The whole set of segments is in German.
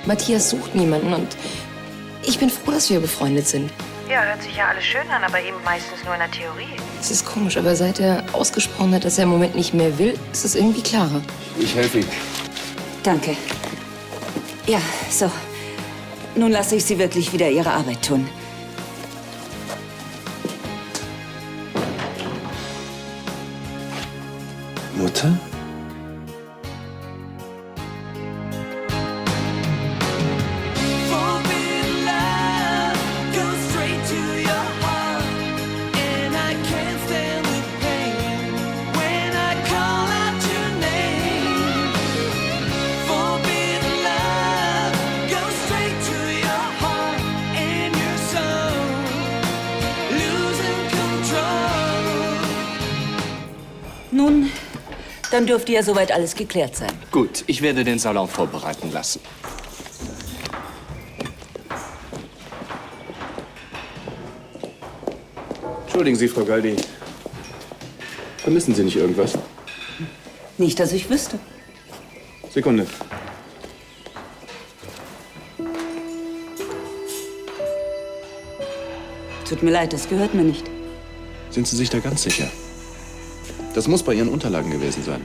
Matthias sucht niemanden und ich bin froh, dass wir befreundet sind. Ja, hört sich ja alles schön an, aber eben meistens nur in der Theorie. Es ist komisch, aber seit er ausgesprochen hat, dass er im Moment nicht mehr will, ist es irgendwie klarer. Ich helfe Ihnen. Danke. Ja, so. Nun lasse ich Sie wirklich wieder Ihre Arbeit tun. Mutter? Nun, dann dürfte ja soweit alles geklärt sein. Gut, ich werde den Salon vorbereiten lassen. Entschuldigen Sie, Frau Galdi. Vermissen Sie nicht irgendwas? Nicht, dass ich wüsste. Sekunde. Tut mir leid, das gehört mir nicht. Sind Sie sich da ganz sicher? Das muss bei Ihren Unterlagen gewesen sein.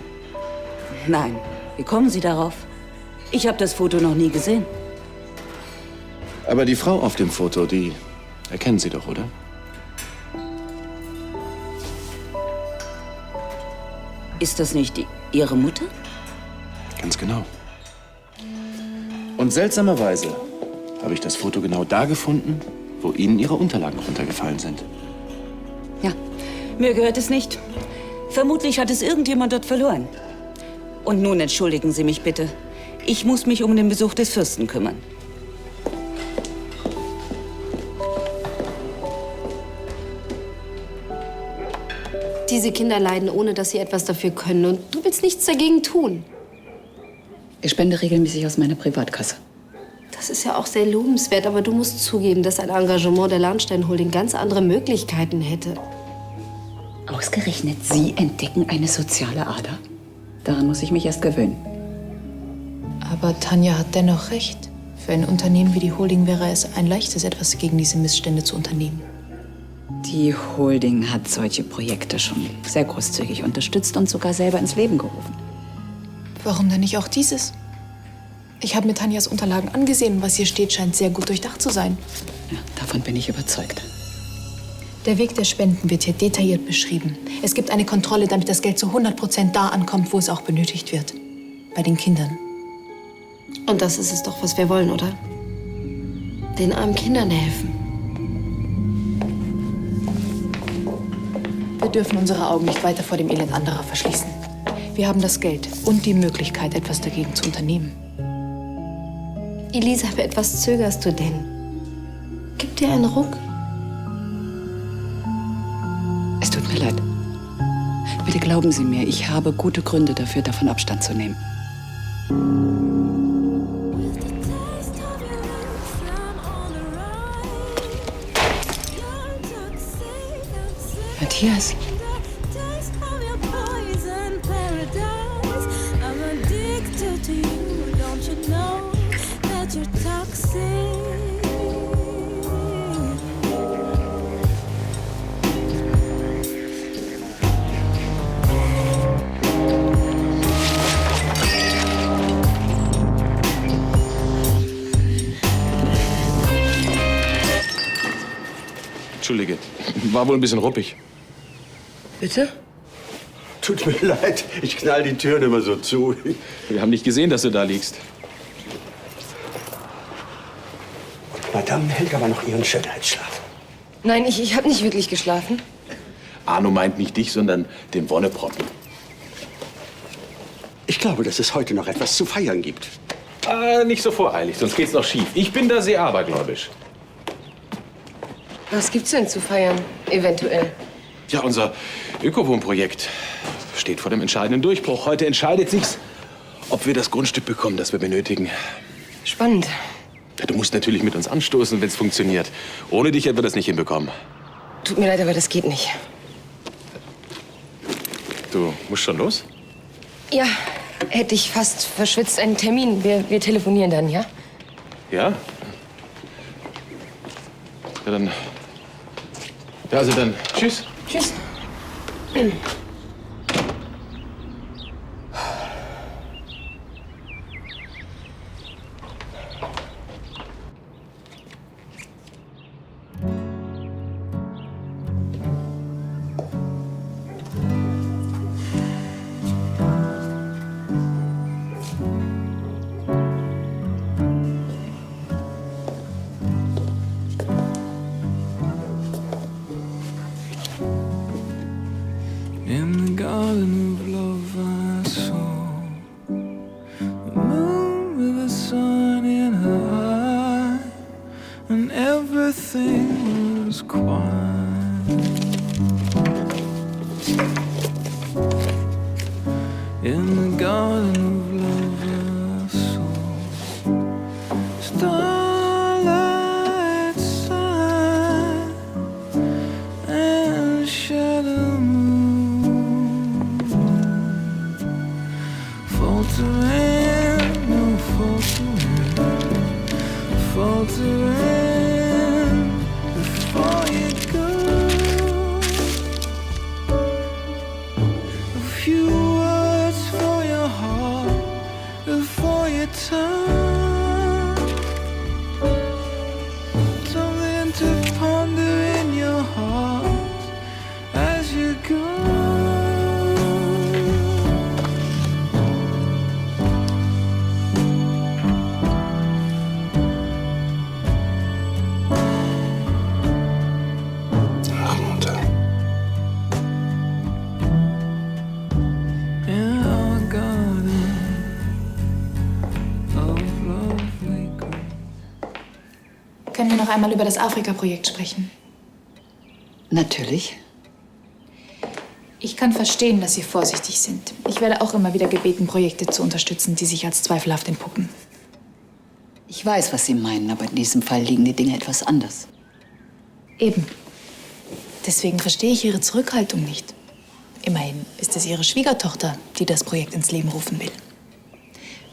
Nein. Wie kommen Sie darauf? Ich habe das Foto noch nie gesehen. Aber die Frau auf dem Foto, die erkennen Sie doch, oder? Ist das nicht Ihre Mutter? Ganz genau. Und seltsamerweise habe ich das Foto genau da gefunden, wo Ihnen Ihre Unterlagen runtergefallen sind. Ja, mir gehört es nicht. Vermutlich hat es irgendjemand dort verloren. Und nun entschuldigen Sie mich bitte. Ich muss mich um den Besuch des Fürsten kümmern. Diese Kinder leiden, ohne dass sie etwas dafür können. Und du willst nichts dagegen tun. Ich spende regelmäßig aus meiner Privatkasse. Das ist ja auch sehr lobenswert, aber du musst zugeben, dass ein Engagement der Lahnstein Holding ganz andere Möglichkeiten hätte. Ausgerechnet Sie entdecken eine soziale Ader? Daran muss ich mich erst gewöhnen. Aber Tanja hat dennoch recht. Für ein Unternehmen wie die Holding wäre es ein leichtes, etwas gegen diese Missstände zu unternehmen. Die Holding hat solche Projekte schon sehr großzügig unterstützt und sogar selber ins Leben gerufen. Warum denn nicht auch dieses? Ich habe mir Tanjas Unterlagen angesehen und was hier steht, scheint sehr gut durchdacht zu sein. Ja, davon bin ich überzeugt. Der Weg der Spenden wird hier detailliert beschrieben. Es gibt eine Kontrolle, damit das Geld zu 100% da ankommt, wo es auch benötigt wird. Bei den Kindern. Und das ist es doch, was wir wollen, oder? Den armen Kindern helfen. Wir dürfen unsere Augen nicht weiter vor dem Elend anderer verschließen. Wir haben das Geld und die Möglichkeit, etwas dagegen zu unternehmen. Elisabeth, was zögerst du denn? Gib dir einen Ruck. Es tut mir leid. Bitte glauben Sie mir, ich habe gute Gründe dafür, davon Abstand zu nehmen. Matthias. Entschuldige, war wohl ein bisschen ruppig. Bitte? Tut mir leid, ich knall die Türen immer so zu. Wir haben nicht gesehen, dass du da liegst. Madame hält aber noch ihren Schönheitsschlaf. Nein, ich habe nicht wirklich geschlafen. Arno meint nicht dich, sondern den Wonneproppen. Ich glaube, dass es heute noch etwas zu feiern gibt. Nicht so voreilig, sonst geht's noch schief. Ich bin da sehr abergläubisch. Was gibt's denn zu feiern, eventuell? Ja, unser Ökowohnprojekt steht vor dem entscheidenden Durchbruch. Heute entscheidet sich's, ob wir das Grundstück bekommen, das wir benötigen. Spannend. Ja, du musst natürlich mit uns anstoßen, wenn es funktioniert. Ohne dich hätten wir das nicht hinbekommen. Tut mir leid, aber das geht nicht. Du musst schon los? Ja, hätte ich fast verschwitzt einen Termin. Wir telefonieren dann, ja? Ja? Ja, dann. Ja, also dann. Tschüss. Tschüss. In the garden of love I saw the moon with the sun in her eye, and everything was quiet. In the garden of love I saw starlight shine and shadow faltering, no faltering before you go. A few words for your heart before you turn. Something to ponder in your heart as you go. Können wir noch einmal über das Afrika-Projekt sprechen? Natürlich. Ich kann verstehen, dass Sie vorsichtig sind. Ich werde auch immer wieder gebeten, Projekte zu unterstützen, die sich als zweifelhaft entpuppen. Ich weiß, was Sie meinen, aber in diesem Fall liegen die Dinge etwas anders. Eben. Deswegen verstehe ich Ihre Zurückhaltung nicht. Immerhin ist es Ihre Schwiegertochter, die das Projekt ins Leben rufen will.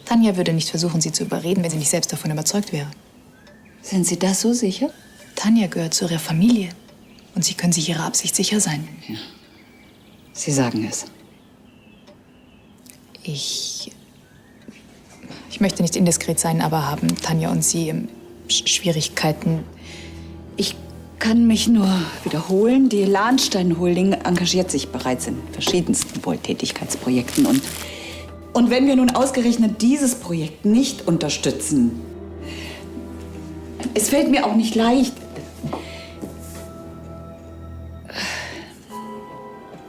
Tanja würde nicht versuchen, Sie zu überreden, wenn sie nicht selbst davon überzeugt wäre. Sind Sie da so sicher? Tanja gehört zu Ihrer Familie. Und Sie können sich Ihrer Absicht sicher sein. Ja. Sie sagen es. Ich möchte nicht indiskret sein, aber haben Tanja und Sie Schwierigkeiten? Ich kann mich nur wiederholen. Die Lahnstein Holding engagiert sich bereits in verschiedensten Wohltätigkeitsprojekten. Und wenn wir nun ausgerechnet dieses Projekt nicht unterstützen, es fällt mir auch nicht leicht.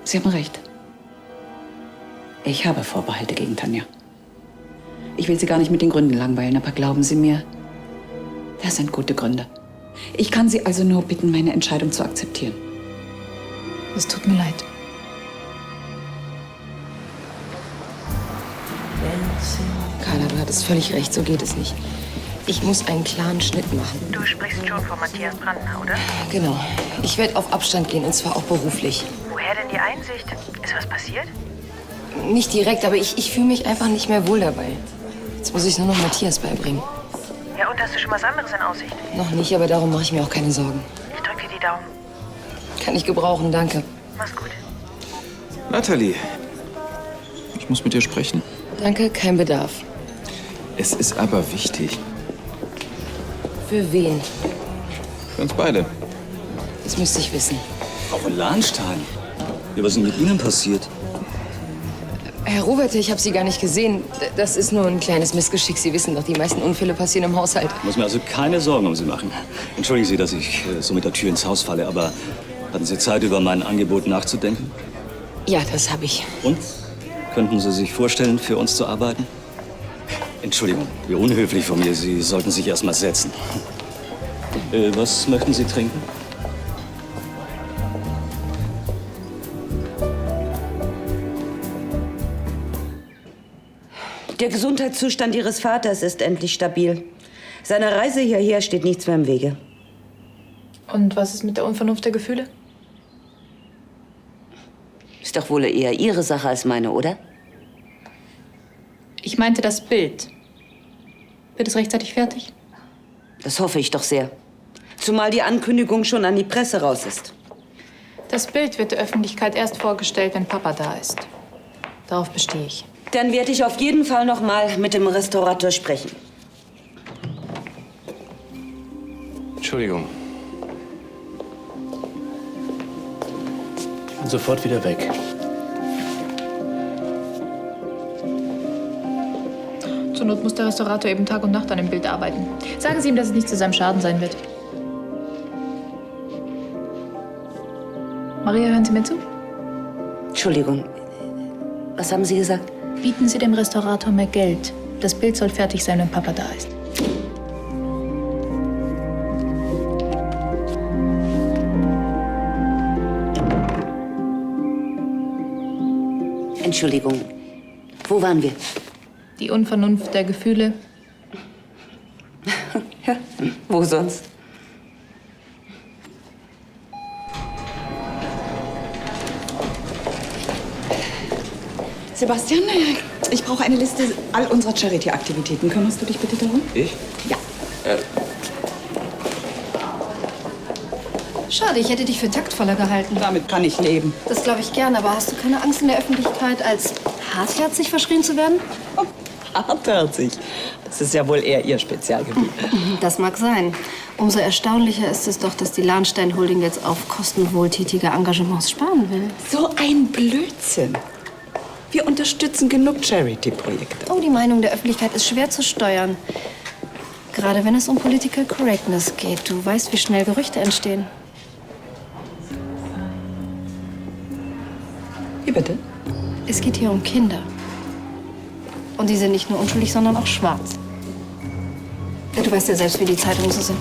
Sie haben recht. Ich habe Vorbehalte gegen Tanja. Ich will Sie gar nicht mit den Gründen langweilen, aber glauben Sie mir, das sind gute Gründe. Ich kann Sie also nur bitten, meine Entscheidung zu akzeptieren. Es tut mir leid. Carla, du hattest völlig recht, so geht es nicht. Ich muss einen klaren Schnitt machen. Du sprichst schon von Matthias Brandner, oder? Genau. Ich werde auf Abstand gehen, und zwar auch beruflich. Woher denn die Einsicht? Ist was passiert? Nicht direkt, aber ich fühle mich einfach nicht mehr wohl dabei. Jetzt muss ich nur noch Matthias beibringen. Ja, und hast du schon was anderes in Aussicht? Noch nicht, aber darum mache ich mir auch keine Sorgen. Ich drück dir die Daumen. Kann ich gebrauchen, danke. Mach's gut. Nathalie, ich muss mit dir sprechen. Danke, kein Bedarf. Es ist aber wichtig. Für wen? Für uns beide. Das müsste ich wissen. Frau von Lahnstein. Ja, was ist denn mit Ihnen passiert? Herr Robert, ich habe Sie gar nicht gesehen. Das ist nur ein kleines Missgeschick. Sie wissen doch, die meisten Unfälle passieren im Haushalt. Ich muss mir also keine Sorgen um Sie machen. Entschuldigen Sie, dass ich so mit der Tür ins Haus falle, aber hatten Sie Zeit, über mein Angebot nachzudenken? Ja, das habe ich. Und? Könnten Sie sich vorstellen, für uns zu arbeiten? Entschuldigung, wie unhöflich von mir. Sie sollten sich erst mal setzen. Was möchten Sie trinken? Der Gesundheitszustand Ihres Vaters ist endlich stabil. Seiner Reise hierher steht nichts mehr im Wege. Und was ist mit der Unvernunft der Gefühle? Ist doch wohl eher Ihre Sache als meine, oder? Ich meinte das Bild. Wird es rechtzeitig fertig? Das hoffe ich doch sehr. Zumal die Ankündigung schon an die Presse raus ist. Das Bild wird der Öffentlichkeit erst vorgestellt, wenn Papa da ist. Darauf bestehe ich. Dann werde ich auf jeden Fall noch mal mit dem Restaurateur sprechen. Entschuldigung. Ich bin sofort wieder weg. Zur Not muss der Restaurator eben Tag und Nacht an dem Bild arbeiten. Sagen Sie ihm, dass es nicht zu seinem Schaden sein wird. Maria, hören Sie mir zu? Entschuldigung, was haben Sie gesagt? Bieten Sie dem Restaurator mehr Geld. Das Bild soll fertig sein, wenn Papa da ist. Entschuldigung, wo waren wir? Die Unvernunft der Gefühle. Ja, wo sonst? Sebastian, ich brauche eine Liste all unserer Charity-Aktivitäten. Kümmerst du dich bitte darum? Ich? Ja. Schade, ich hätte dich für taktvoller gehalten. Damit kann ich leben. Das glaube ich gern, aber hast du keine Angst, in der Öffentlichkeit als hartherzig verschrien zu werden? Hartherzig. Das ist ja wohl eher Ihr Spezialgebiet. Das mag sein. Umso erstaunlicher ist es doch, dass die Lahnstein Holding jetzt auf Kosten wohltätiger Engagements sparen will. So ein Blödsinn. Wir unterstützen genug Charity-Projekte. Oh, die Meinung der Öffentlichkeit ist schwer zu steuern. Gerade wenn es um Political Correctness geht. Du weißt, wie schnell Gerüchte entstehen. Wie bitte? Es geht hier um Kinder. Und die sind nicht nur unschuldig, sondern auch schwarz. Ja, du weißt ja selbst, wie die Zeitungen so sind.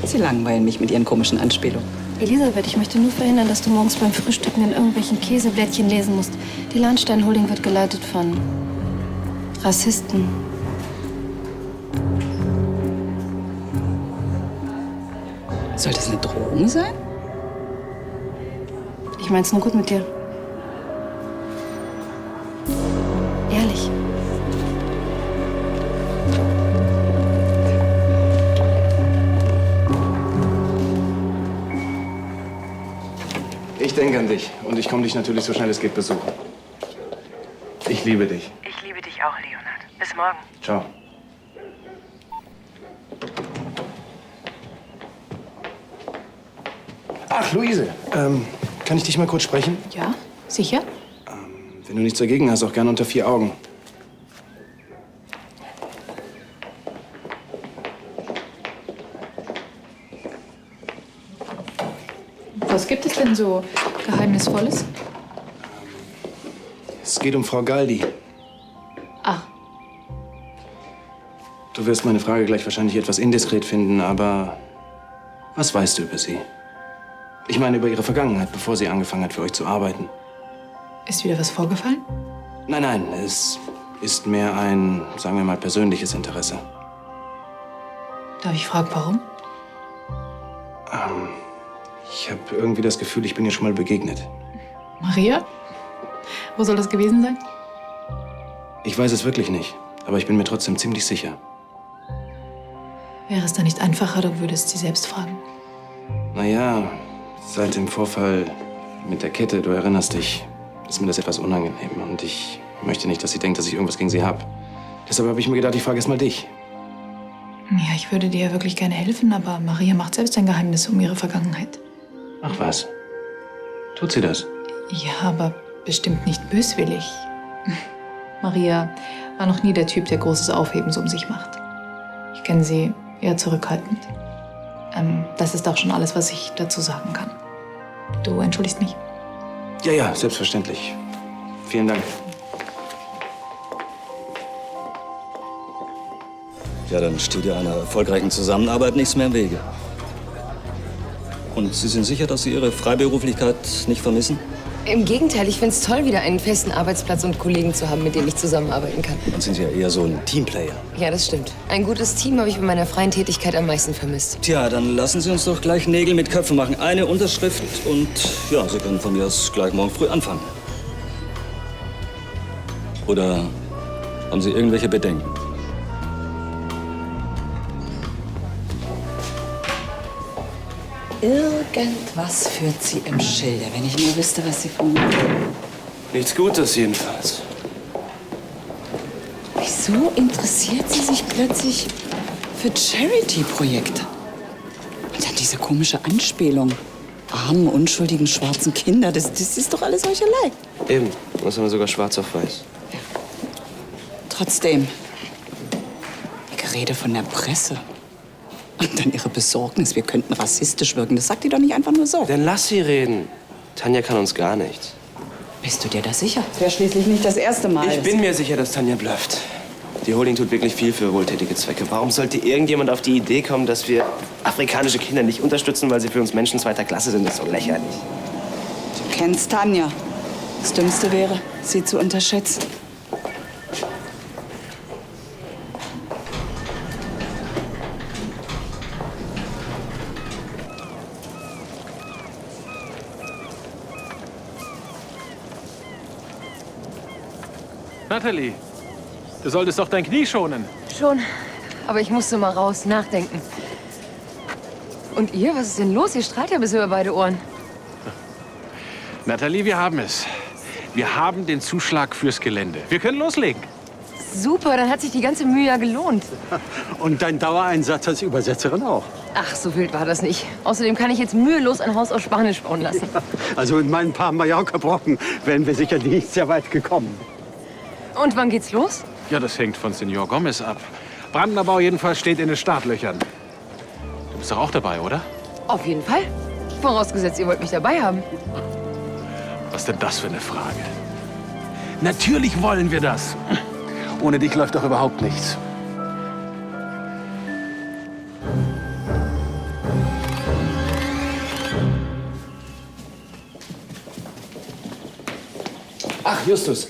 Sie langweilen mich mit Ihren komischen Anspielungen. Elisabeth, ich möchte nur verhindern, dass du morgens beim Frühstücken in irgendwelchen Käseblättchen lesen musst. Die Lahnstein Holding wird geleitet von Rassisten. Soll das eine Drohung sein? Ich mein's nur gut mit dir. Ehrlich. Ich denke an dich und ich komme dich natürlich so schnell es geht besuchen. Ich liebe dich. Ich liebe dich auch, Leonard. Bis morgen. Ciao. Ach, Luise, kann ich dich mal kurz sprechen? Ja, sicher? Wenn du nichts dagegen hast, auch gerne unter 4 Augen. Was gibt es denn so Geheimnisvolles? Es geht um Frau Galdi. Ach, Du wirst meine Frage gleich wahrscheinlich etwas indiskret finden, aber was weißt du über sie? Ich meine über ihre Vergangenheit, bevor sie angefangen hat, für euch zu arbeiten. ist wieder was vorgefallen? Nein, nein, es ist mehr ein, sagen wir mal, persönliches Interesse. Darf ich fragen, warum? Ich habe irgendwie das Gefühl, ich bin ihr schon mal begegnet. Maria? Wo soll das gewesen sein? Ich weiß es wirklich nicht, aber ich bin mir trotzdem ziemlich sicher. Wäre es dann nicht einfacher, du würdest sie selbst fragen? Naja, seit dem Vorfall mit der Kette, du erinnerst dich, ist mir das etwas unangenehm. Und ich möchte nicht, dass sie denkt, dass ich irgendwas gegen sie habe. Deshalb habe ich mir gedacht, ich frage erst mal dich. Ja, ich würde dir ja wirklich gerne helfen, aber Maria macht selbst ein Geheimnis um ihre Vergangenheit. Ach was, tut sie das? Ja, aber bestimmt nicht böswillig. Maria war noch nie der Typ, der großes Aufhebens um sich macht. Ich kenne sie eher zurückhaltend. Das ist auch schon alles, was ich dazu sagen kann. Du entschuldigst mich? Ja, ja, selbstverständlich. Vielen Dank. Ja, dann steht ja einer erfolgreichen Zusammenarbeit nichts mehr im Wege. Und Sie sind sicher, dass Sie Ihre Freiberuflichkeit nicht vermissen? Im Gegenteil, ich finde es toll, wieder einen festen Arbeitsplatz und Kollegen zu haben, mit denen ich zusammenarbeiten kann. Dann sind Sie ja eher so ein Teamplayer. Ja, das stimmt. Ein gutes Team habe ich bei meiner freien Tätigkeit am meisten vermisst. Tja, dann lassen Sie uns doch gleich Nägel mit Köpfen machen. Eine Unterschrift und ja, Sie können von mir aus gleich morgen früh anfangen. Oder haben Sie irgendwelche Bedenken? Irgendwas führt sie im Schilde, wenn ich nur wüsste, was sie von mir will. Nichts Gutes jedenfalls. Wieso interessiert sie sich plötzlich für Charity-Projekte? Und dann diese komische Anspielung. Armen, unschuldigen, schwarzen Kinder, das ist doch alles Heuchelei. Eben, das haben wir sogar schwarz auf weiß. Trotzdem, ihr Gerede von der Presse. Und dann ihre Besorgnis, wir könnten rassistisch wirken. Das sagt die doch nicht einfach nur so. Dann lass sie reden. Tanja kann uns gar nichts. Bist du dir da sicher? Das wäre schließlich nicht das erste Mal. Ich bin mir sicher, dass Tanja blufft. Die Holding tut wirklich viel für wohltätige Zwecke. Warum sollte irgendjemand auf die Idee kommen, dass wir afrikanische Kinder nicht unterstützen, weil sie für uns Menschen zweiter Klasse sind? Das ist doch lächerlich. Du kennst Tanja. Das Dümmste wäre, sie zu unterschätzen. Natalie, du solltest doch dein Knie schonen. Schon, aber ich musste mal raus, nachdenken. Und ihr, was ist denn los? Ihr strahlt ja bis über beide Ohren. Natalie, wir haben es. Wir haben den Zuschlag fürs Gelände. Wir können loslegen. Super, dann hat sich die ganze Mühe ja gelohnt. Und dein Dauereinsatz als Übersetzerin auch. Ach, so wild war das nicht. Außerdem kann ich jetzt mühelos ein Haus auf Spanisch bauen lassen. Also in meinen paar Mallorca-Brocken wären wir sicher nicht sehr weit gekommen. Und wann geht's los? Ja, das hängt von Senor Gomez ab. Brandenbau jedenfalls steht in den Startlöchern. Du bist doch auch dabei, oder? Auf jeden Fall. Vorausgesetzt, ihr wollt mich dabei haben. Was denn das für eine Frage? Natürlich wollen wir das. Ohne dich läuft doch überhaupt nichts. Ach, Justus.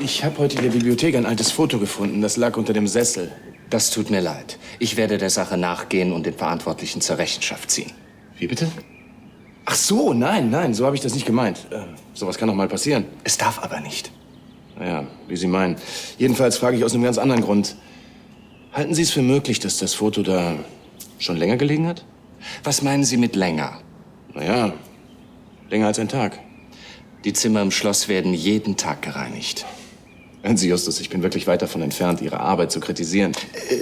Ich habe heute in der Bibliothek ein altes Foto gefunden. Das lag unter dem Sessel. Das tut mir leid. Ich werde der Sache nachgehen und den Verantwortlichen zur Rechenschaft ziehen. Wie bitte? Ach so, nein, so habe ich das nicht gemeint. Sowas kann doch mal passieren. Es darf aber nicht. Naja, wie Sie meinen. Jedenfalls frage ich aus einem ganz anderen Grund. Halten Sie es für möglich, dass das Foto da schon länger gelegen hat? Was meinen Sie mit länger? Naja, länger als ein Tag. Die Zimmer im Schloss werden jeden Tag gereinigt. Hören Sie, Justus, ich bin wirklich weit davon entfernt, Ihre Arbeit zu kritisieren.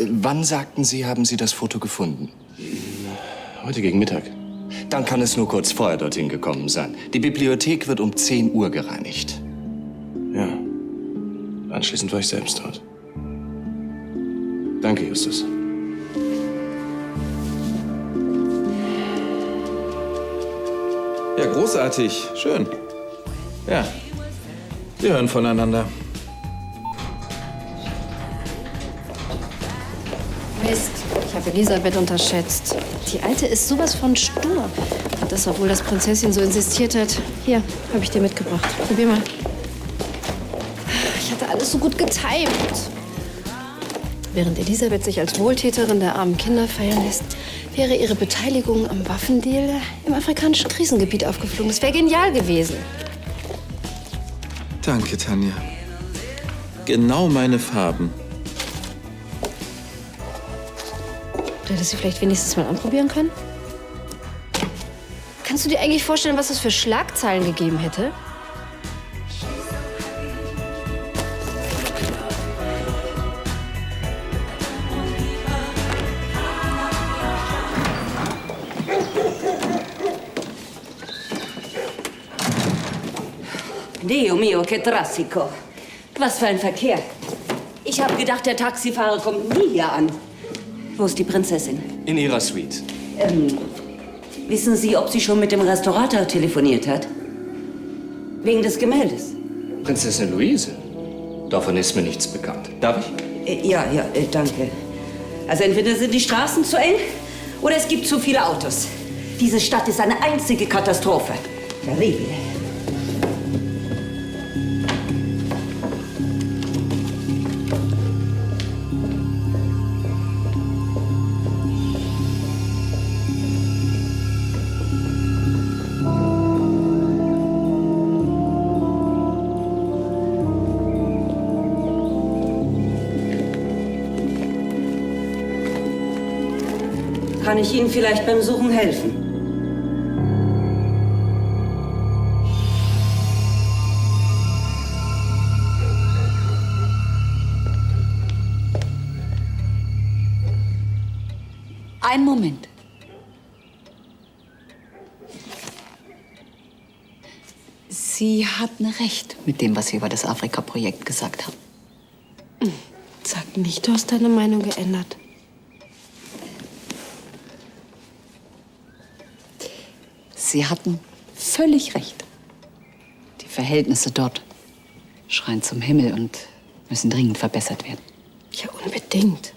Wann sagten Sie, haben Sie das Foto gefunden? Heute gegen Mittag. Dann kann es nur kurz vorher dorthin gekommen sein. Die Bibliothek wird um 10 Uhr gereinigt. Ja. Anschließend war ich selbst dort. Danke, Justus. Ja, großartig. Schön. Ja, wir hören voneinander. Mist, ich habe Elisabeth unterschätzt. Die Alte ist sowas von stur. Und das, obwohl das Prinzessin so insistiert hat. Hier, habe ich dir mitgebracht. Probier mal. Ich hatte alles so gut getimt. Während Elisabeth sich als Wohltäterin der armen Kinder feiern lässt, wäre ihre Beteiligung am Waffendeal im afrikanischen Krisengebiet aufgeflogen. Das wäre genial gewesen. Danke, Tanja. Genau meine Farben. Du hättest sie vielleicht wenigstens mal anprobieren können? Kannst du dir eigentlich vorstellen, was es für Schlagzeilen gegeben hätte? Dio mio, che traffico. Was für ein Verkehr. Ich habe gedacht, der Taxifahrer kommt nie hier an. Wo ist die Prinzessin? In ihrer Suite. Wissen Sie, ob sie schon mit dem Restaurator telefoniert hat? Wegen des Gemäldes? Prinzessin Luise? Davon ist mir nichts bekannt. Darf ich? Ja, danke. Also entweder sind die Straßen zu eng oder es gibt zu viele Autos. Diese Stadt ist eine einzige Katastrophe. Terrible. Kann ich Ihnen vielleicht beim Suchen helfen? Einen Moment. Sie hatten recht mit dem, was Sie über das Afrika-Projekt gesagt haben. Sag nicht, du hast deine Meinung geändert. Sie hatten völlig recht. Die Verhältnisse dort schreien zum Himmel und müssen dringend verbessert werden. Ja, unbedingt.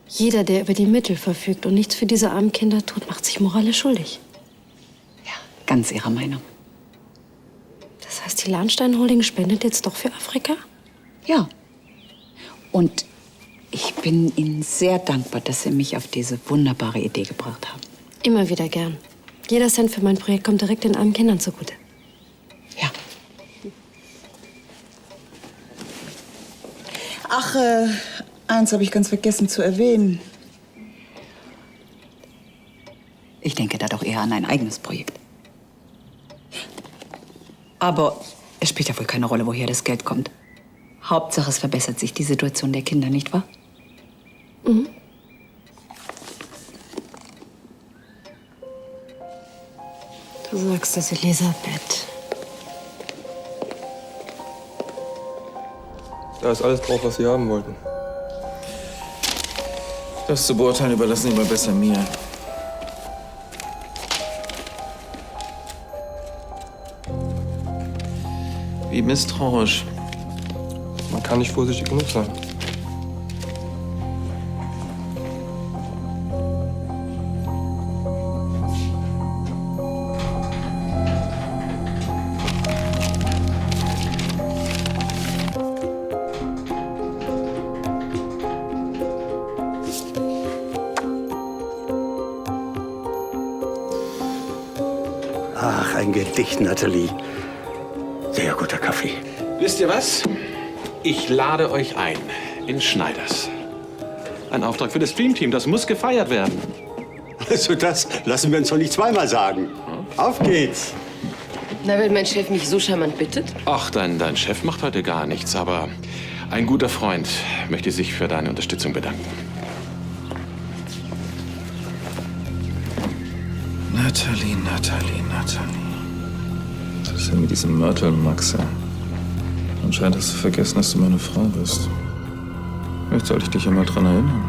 Jeder, der über die Mittel verfügt und nichts für diese armen Kinder tut, macht sich moralisch schuldig. Ganz Ihrer Meinung. Das heißt, die Lahnstein Holding spendet jetzt doch für Afrika? Ja. Und ich bin Ihnen sehr dankbar, dass Sie mich auf diese wunderbare Idee gebracht haben. Immer wieder gern. Jeder Cent für mein Projekt kommt direkt den armen Kindern zugute. Ach, eins habe ich ganz vergessen zu erwähnen. Ich denke da doch eher an ein eigenes Projekt. Aber es spielt ja wohl keine Rolle, woher das Geld kommt. Hauptsache, es verbessert sich die Situation der Kinder, nicht wahr? Mhm. Du sagst es, Elisabeth. Da ist alles drauf, was Sie haben wollten. Das zu beurteilen überlassen Sie mal besser mir. Wie misstrauisch. Man kann nicht vorsichtig genug sein. Ach, ein Gedicht, Nathalie. Sehr guter Kaffee. Wisst ihr was? Ich lade euch ein in Schneiders. Ein Auftrag für das Streamteam, das muss gefeiert werden. Also das lassen wir uns doch nicht zweimal sagen. Auf geht's. Na, wenn mein Chef mich so charmant bittet? Ach, dein Chef macht heute gar nichts, aber ein guter Freund möchte sich für deine Unterstützung bedanken. Nathalie. Was ist denn mit diesem Mörtel, Maxe? Anscheinend hast du vergessen, dass du meine Frau bist. Vielleicht sollte ich dich einmal dran erinnern.